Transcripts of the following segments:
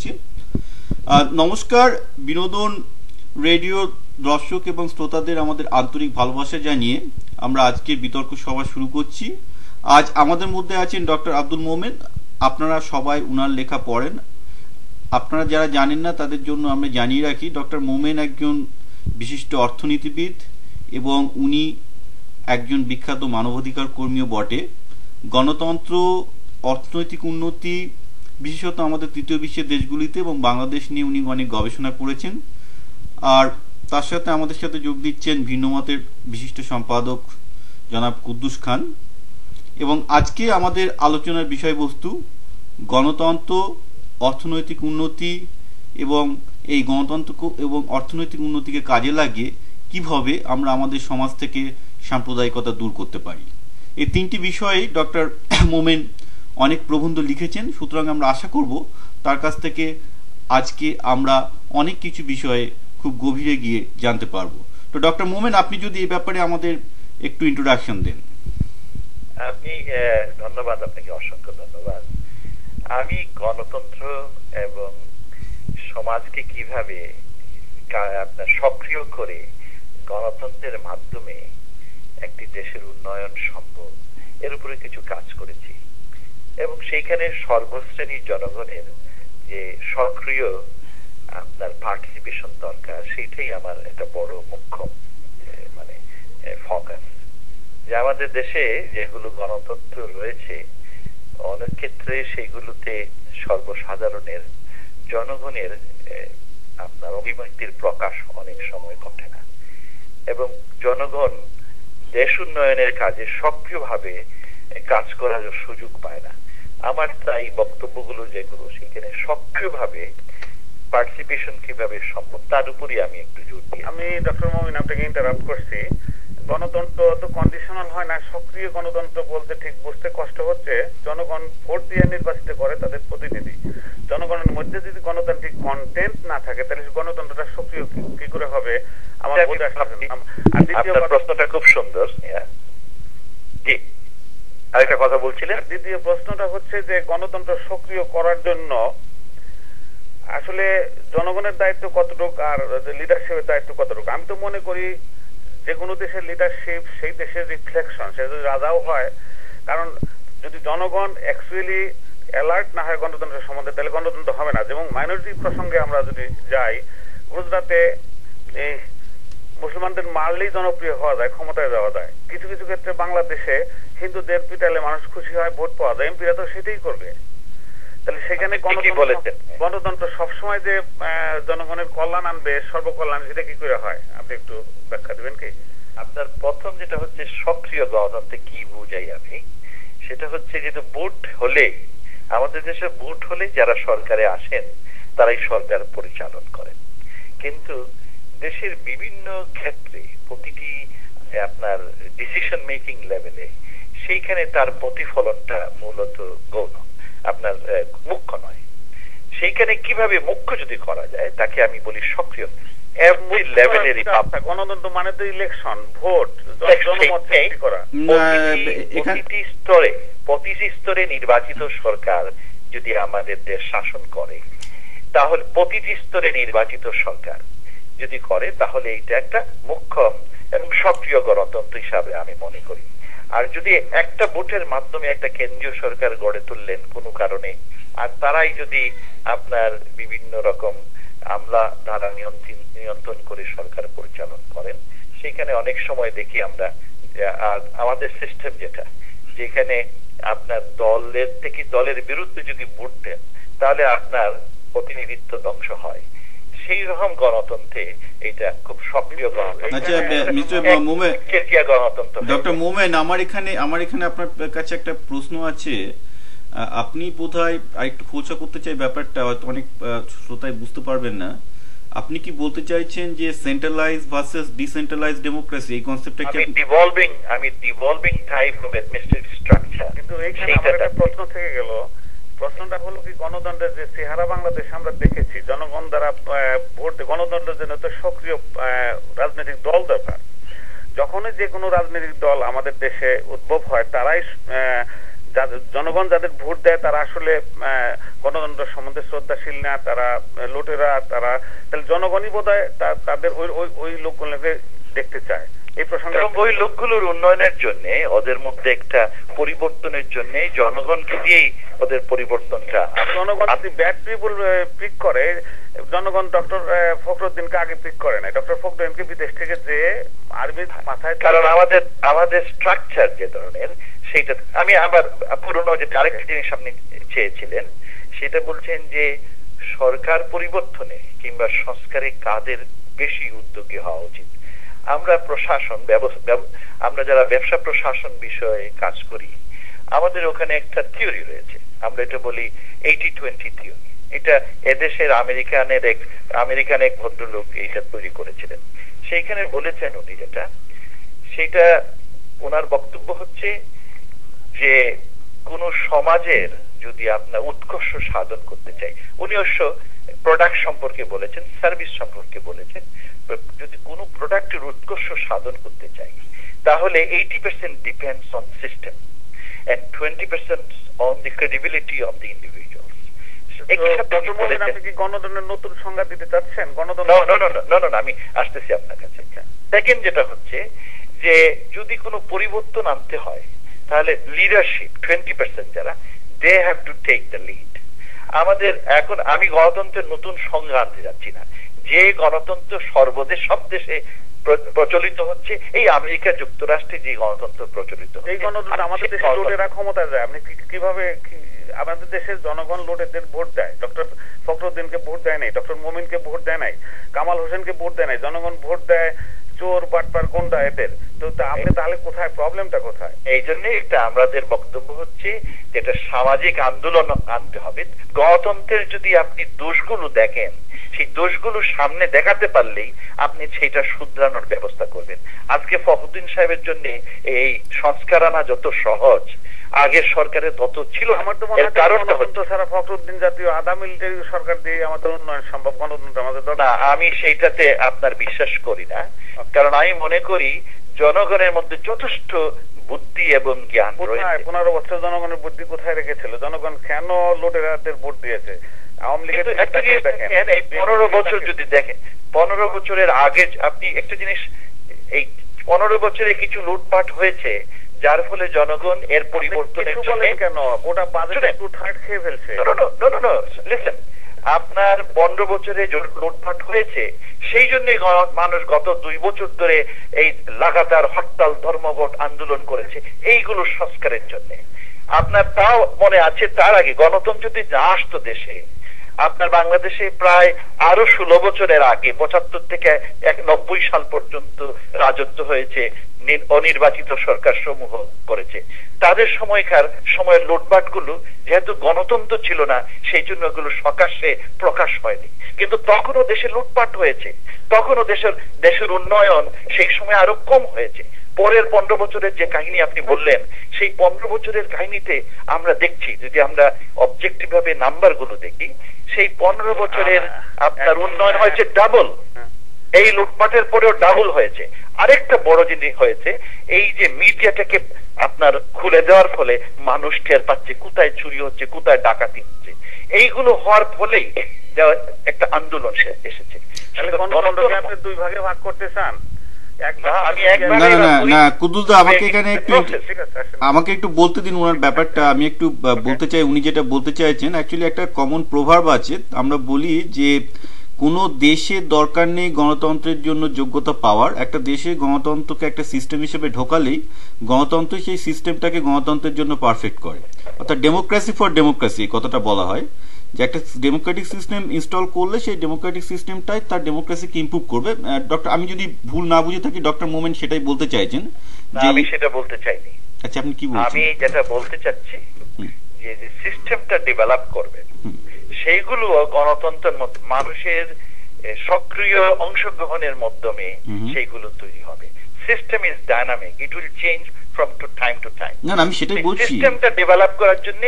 করছি। নমস্কার বিনোদন রেডিও দর্শক এবং শ্রোতাদের আমাদের আন্তরিক ভালোবাসা জানিয়ে আমরা আজকের বিতর্ক সভা শুরু করছি। আজ আমাদের মধ্যে আছেন ডক্টর আব্দুল মোমেন। আপনারা সবাই উনার লেখা পড়েন, আপনারা যারা জানেন না তাদের জন্য আমরা জানিয়ে রাখি, ডক্টর মোমেন একজন বিশিষ্ট অর্থনীতিবিদ এবং উনি একজন বিখ্যাত মানবাধিকার কর্মীও বটে। গণতন্ত্র, অর্থনৈতিক উন্নতি, বিশেষত আমাদের তৃতীয় বিশ্বের দেশগুলিতে এবং বাংলাদেশ নিয়ে উনি অনেক গবেষণা করেছেন। আর তার সাথে আমাদের সাথে যোগ দিচ্ছেন ভিন্নমতের বিশিষ্ট সম্পাদক জনাব কুদ্দুস খান। এবং আজকে আমাদের আলোচনার বিষয়বস্তু গণতন্ত্র, অর্থনৈতিক উন্নতি এবং এই গণতন্ত্র এবং অর্থনৈতিক উন্নতিকে কাজে লাগিয়ে কিভাবে আমরা আমাদের সমাজ থেকে সাম্প্রদায়িকতা দূর করতে পারি। এই তিনটি বিষয়ে ডক্টর মোমেন অনেক প্রবন্ধ লিখেছেন, সুতরাং আমরা আশা করব তার কাছ থেকে আজকে আমরা অনেক কিছু বিষয়ে খুব গভীরে গিয়ে জানতে পারবো। তো ডক্টর মোমেন, আপনি যদি এই ব্যাপারে আমাদের একটু ইন্ট্রোডাকশন দেন। আপনি ধন্যবাদ, আপনাকে অসংখ্য ধন্যবাদ। আমি গণতন্ত্র এবং সমাজকে কিভাবে আপনার সক্রিয় করে গণতন্ত্রের মাধ্যমে একটি দেশের উন্নয়ন সম্ভব এর উপরে কিছু কাজ করেছি এবং সেইখানে সর্বশ্রেণীর জনগণের যে সক্রিয় আপনার পার্টিসিপেশন দরকার, সেইটাই আমার একটা বড় মুখ্য মানে ফোকাস। যে আমাদের দেশে যেগুলো গণতন্ত্র রয়েছে অনেক ক্ষেত্রে সেইগুলোতে সর্বসাধারণের জনগণের আপনার অভিব্যক্তির প্রকাশ অনেক সময় ঘটে না এবং জনগণ দেশ উন্নয়নের কাজে সক্রিয়ভাবে কাজ করার সুযোগ পায় না। আমার তাই বক্তব্যগুলো যেগুলো সেখানে সক্রিয়ভাবে পার্টিসিপেশন কিভাবে সম্ভব তার উপরই আমি একটু জোর দিই। আমি ডক্টর মোমিন আপনাকে ইন্টারাপ্ট করছি। গণতন্ত্র তো কন্ডিশনাল হয় না। সক্রিয় গণতন্ত্র বলতে ঠিক বুঝতে কষ্ট হচ্ছে, জনগণ ভোট দিয়ে নির্বাচিত করে তাদের প্রতিনিধি। জনগণের মধ্যে যদি গণতান্ত্রিক কন্টেন্ট না থাকে তাহলে গণতন্ত্রটা সক্রিয় কি করে হবে আমার বোঝা। আপনার প্রশ্নটা খুব সুন্দর। জি, আরেকটা কথা বলছিলেন। দ্বিতীয় প্রশ্নটা হচ্ছে যে গণতন্ত্র সক্রিয় করার জন্য আসলে জনগণের দায়িত্ব কতটুকু আর লিডারশিপের দায়িত্ব কতটুকু। আমি তো মনে করি যে কোনো দেশের লিডারশিপ সেই দেশের রিফ্লেকশন, সে যদি রাজাও হয়, কারণ যদি জনগণ অ্যাকচুয়ালি অ্যালার্ট না হয় গণতন্ত্রের সম্বন্ধে তাহলে গণতন্ত্র হবে না। যেমন মাইনরিটি প্রসঙ্গে আমরা যদি যাই, গুজরাটে এই মুসলমানদের মারলেই জনপ্রিয় হওয়া যায়, ক্ষমতায় যাওয়া যায়। কিছু কিছু ক্ষেত্রে বাংলাদেশে হিন্দুদের পিটালে মানুষ খুশি হয়, ভোট পাওয়া যায়, এমপিরা তো সেটাই করবে। তাহলে সেখানে গণতন্ত্র সবসময় যে জনগণের কল্যাণ আনবে, সর্বকল্যাণ, সেটা কি করে হয় আপনি একটু ব্যাখ্যা দিবেন কি? আপনার প্রথম যেটা হচ্ছে সক্রিয় গণতন্ত্রে কি বুঝাই আমি, সেটা হচ্ছে যে ভোট হলে, আমাদের দেশে ভোট হলে যারা সরকারে আসেন তারাই সরকার পরিচালন করেন। কিন্তু দেশের বিভিন্ন ক্ষেত্রে প্রতিটি আপনার ডিসিশন মেকিং লেভেলে সেইখানে তার প্রতিফলনটা মূলত গৌণ, আপনার মুখ্য নয়। সেইখানে কিভাবে মুখ্য যদি করা যায় তাকে আমি বলি সক্রিয়। এভরি লেভেলের গণতন্ত্র মানে তো ইলেকশন, ভোট, প্রতিটি স্তরে নির্বাচিত সরকার যদি আমাদের দেশ শাসন করে, তাহলে প্রতিটি স্তরে নির্বাচিত সরকার যদি করে তাহলে এইটা একটা মুখ্য এবং সক্রিয় গণতন্ত্র হিসাবে আমি মনে করি। আর যদি একটা ভোটের মাধ্যমে একটা কেন্দ্রীয় সরকার গড়ে তুললেন কোনো কারণে, আর তারাই যদি আপনার বিভিন্ন রকম আমলা ধারা নিয়ন্ত্রণ করে সরকার পরিচালন করেন, সেখানে অনেক সময় দেখি আমরা আমাদের সিস্টেম যেটা, যেখানে আপনার দলের বিরুদ্ধে যদি ভোট দেন তাহলে আপনার প্রতিনিধিত্ব ধ্বংস হয়। সেই রকম গণতন্ত্রে এটা খুব সক্রিয় গণতন্ত্র। ডক্টর মোমেন, আমার এখানে আপনার কাছে একটা প্রশ্ন আছে। আপনি বোধহয় আরেকটু খোঁচা করতে চাই ব্যাপারটা, হয়তো অনেক শ্রোতায় বুঝতে পারবেন না। আপনি কি বলতে চাইছেন যে সেন্ট্রালাইজ ভার্সেস ডিসেন্ট্রালাইজ ডেমোক্রেসি, এই কনসেপ্টটা কি? আমি ডিভলভিং টাইপ অফ অ্যাডমিনিস্ট্রেটিভ স্ট্রাকচার। কিন্তু এইখানে আমার একটা প্রশ্ন থেকে গেল। প্রশ্নটা হলো কি, গণতন্ত্রের যে চেহারা বাংলাদেশে আমরা দেখেছি, জনগণ দ্বারা ভোট, গণতন্ত্রের জন্য তো সক্রিয় রাজনৈতিক দল দরকার। যখনই যে কোনো রাজনৈতিক দল আমাদের দেশে উদ্ভব হয় তারাই জনগণ যাদের ভোট দেয় তারা আসলে গণতন্ত্র সম্বন্ধে শ্রদ্ধাশীল না, তারা লুটেরা, তারা তাহলে জনগণই বোধহয় তাদের ওই লোকগুলোকে দেখতে চায়। এই প্রসঙ্গে ওই লোকগুলোর উন্নয়নের জন্য, ওদের মধ্যে একটা পরিবর্তনের জন্য জনগণকে দিয়েই ওদের পরিবর্তনটা। জনগণ যদি ব্যাড পিপল পিক করে, জনগণ ডক্টর ফখরুদ্দিনকে আগে পিক করে নাই, ডক্টর ফখরুদ্দিনকে বিদেশ থেকে যে আর্মির মাথায়, কারণ আমাদের স্ট্রাকচার যে ধরনের, সেইটা আমি আবার পুরনো যে আরেকটা জিনিস আপনি চেয়েছিলেন সেটা বলছেন যে সরকার পরিবর্তনে কিংবা সংস্কারে কাদের বেশি উদ্যোগী হওয়া উচিত। আমরা প্রশাসন আমরা যারা ব্যবসা প্রশাসন বিষয়ে কাজ করি, আমাদের ওখানে একটা থিওরি রয়েছে, আমরা এটা বলি 80-20 থিওরি। এটা এদেশের আমেরিকান এক ভদ্রলোক এইটা তৈরি করেছিলেন। সেইখানে বলেছেন উনি যেটা, সেটা ওনার বক্তব্য হচ্ছে যে কোন সমাজের যদি আপনার উৎকর্ষ সাধন করতে চাই, উনি অবশ্য প্রোডাক্ট সম্পর্কে বলেছেন, সার্ভিস সম্পর্কে বলেছেন, যদি কোন প্রোডাক্টের উৎকর্ষ সাধন করতে চাই তাহলে 80% depends on system and 20% on the credibility of the individuals. আপনি কি গণতন্ত্রের নতুন সংজ্ঞা দিতে চাচ্ছেন? গণতন্ত্র আমি আসতেছি আপনার কাছে। সেকেন্ড যেটা হচ্ছে যে যদি কোনো পরিবর্তন আনতে হয় তাহলে লিডারশিপ 20% যারা, they have to take the lead. আমাদের এখন আমি গণতন্ত্রের নতুন সংজ্ঞা আনতে যাচ্ছি না, যে গণতন্ত্র সব দেশে প্রচলিত হচ্ছে, এই আমেরিকা যুক্তরাষ্ট্রে যে গণতন্ত্র প্রচলিত, এই গণতন্ত্র আমাদের দেশে লোটেরা ক্ষমতা যায়। আপনি কিভাবে, আমাদের দেশের জনগণ লোটেদের ভোট দেয়, ডক্টর ফখরুদ্দিনকে ভোট দেয় নাই, ডক্টর মোমিনকে ভোট দেয় নাই, কামাল হোসেনকে ভোট দেয় নাই, জনগণ ভোট দেয় চোর বাটপার গুন্ডা এদের। তো আপনি তাহলে কোথায়, প্রবলেমটা কোথায়? এই জন্য একটা আমাদের বক্তব্য হচ্ছে যেটা সামাজিক আন্দোলন আনতে হবে। গণতন্ত্রের যদি আপনি দোষগুলো দেখেন, সেই দোষগুলো সামনে দেখাতে পারলেই আপনি সেইটা শুধরানোর ব্যবস্থা করবেন। আজকে ফখরুদ্দিন সাহেবের জন্য এই সংস্কার আনা যত সহজ, আগের সরকারের তত ছিল। আমার তো মনে হয় গণতন্ত্র ছাড়া ফখরুদ্দিন জাতীয় আধা মিলিটারি সরকার দিয়ে আমাদের উন্নয়ন সম্ভব। গণতন্ত্র আমাদের না, আমি সেইটাতে আপনার বিশ্বাস করি না, কারণ আমি মনে করি জনগণের মধ্যে যথেষ্ট বুদ্ধি এবং জ্ঞান রয়েছে। 15 বছর জনগণের বুদ্ধি কোথায় রেখেছিল? জনগণ কেন লুটেরাদের ভোট দিয়েছে? আওয়ামী লীগের এই 15 বছর যদি দেখেন, 15 বছরের আগে আপনি একটা জিনিস, এই 15 বছরে কিছু লুটপাট হয়েছে যার ফলে জনগণ এর পরিবর্তনের জন্য কেন গোটা বাজেট একটু ঠাট খেয়ে ফেলছে। লিসেন, আপনার 15 বছরে লুটপাট হয়েছে, সেই জন্য মানুষ গত 2 বছর ধরে এই লাগাতার হরতাল, ধর্মঘট আন্দোলন করেছে, এইগুলো সংস্কারের জন্য। আপনার তাও মনে আছে, তার আগে গণতন্ত্র যদি না আসতো দেশে, আপনার বাংলাদেশে প্রায় আরো 16 বছরের আগে 75 থেকে 90 সাল পর্যন্ত রাজত্ব হয়েছে, অনির্বাচিত সরকার সমূহ করেছে। তাদের সময়ের লুটপাট গুলো যেহেতু গণতন্ত্র ছিল না, সেই জন্য এগুলো প্রকাশ হয়নি। কিন্তু তখনও দেশে লুটপাট হয়েছে, তখনও দেশের উন্নয়ন সেই সময় আরো কম হয়েছে। পরের 15 বছরের যে কাহিনী আপনি বললেন, সেই 15 বছরের কাহিনীতে আমরা দেখছি, যদি আমরা অবজেক্টিভ ভাবে নাম্বার গুলো দেখি, সেই 15 বছরের আপনার উন্নয়ন হয়েছে ডাবল। এই লুটপাটের পরেও ডাবল হয়েছে। আরেকটা বড় জিনিস হয়েছে, এই যে মিডিয়াটাকে আপনার খুলে দেওয়ার ফলে মানুষ টের পাচ্ছে কোথায় চুরি হচ্ছে, কোথায় ডাকাতি হচ্ছে। এইগুলো হওয়ার ফলেই একটা আন্দোলন এসেছে। আপনি 2 ভাগে ভাগ করতে চান? আমাকে একটু বলতে দিন ওনার ব্যাপারটা, আমি একটু বলতে চাই। উনি যেটা বলতে চাইছেন, অ্যাকচুয়ালি একটা কমন প্রভাব আছে, আমরা বলি যে কোনো দেশের দরকার নেই গণতন্ত্রের জন্য যোগ্যতা পাওয়ার। একটা দেশে গণতন্ত্রকে একটা সিস্টেম হিসেবে ঢোকালেই গণতন্ত্র সেই সিস্টেমটাকে গণতন্ত্রের জন্য পারফেক্ট করে। অর্থাৎ ডেমোক্রেসি ফর ডেমোক্রেসি কথাটা বলা হয়, যে একটা ডেমোক্রেটিক সিস্টেম ইনস্টল করলে সেই ডেমোক্রেটিক সিস্টেমটাই তার ডেমোক্রেসিকে ইমপ্রুভ করবে। ডক্টর, আমি যদি ভুল না বুঝে থাকি, ডক্টর মোমেন সেটাই বলতে চাইছেন। আমি সেটা বলতে চাইনি। আচ্ছা, আপনি কি বলছেন? আমি যেটা বলতে চাচ্ছি যে সিস্টেমটা ডেভেলপ করবে, সেইগুলো গণতন্ত্রের মধ্যে মানুষের সক্রিয় অংশগ্রহণের মাধ্যমে সেইগুলো তৈরি হবে। System is dynamic, it will change from time to time. না, আমি সেটাই বলছি। সিস্টেমটা ডেভেলপ করার জন্য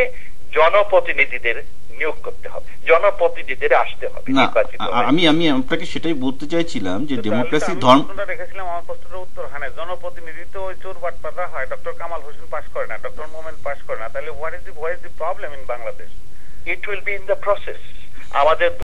জনপ্রতিনিধিদের নিয়োগ করতে হবে, জনপ্রতিনিধিদের আসতে হবে না, নির্বাচিত হয়ে। আমি আপনাকে সেটাই বলতে চাইছিলাম যে ডেমোক্রেসি আমি ধর্ম প্রশ্নটা রেখেছিলাম, আমার প্রশ্নের উত্তর হ্যাঁ, জনপ্রতিনিধি তো ওই চোর বাটপাররা হয়, ডক্টর কামাল হোসেন পাস করে না, ডক্টর মোমেন পাস করে না, তাহলে what is the problem in Bangladesh? It will be in the process. আমাদের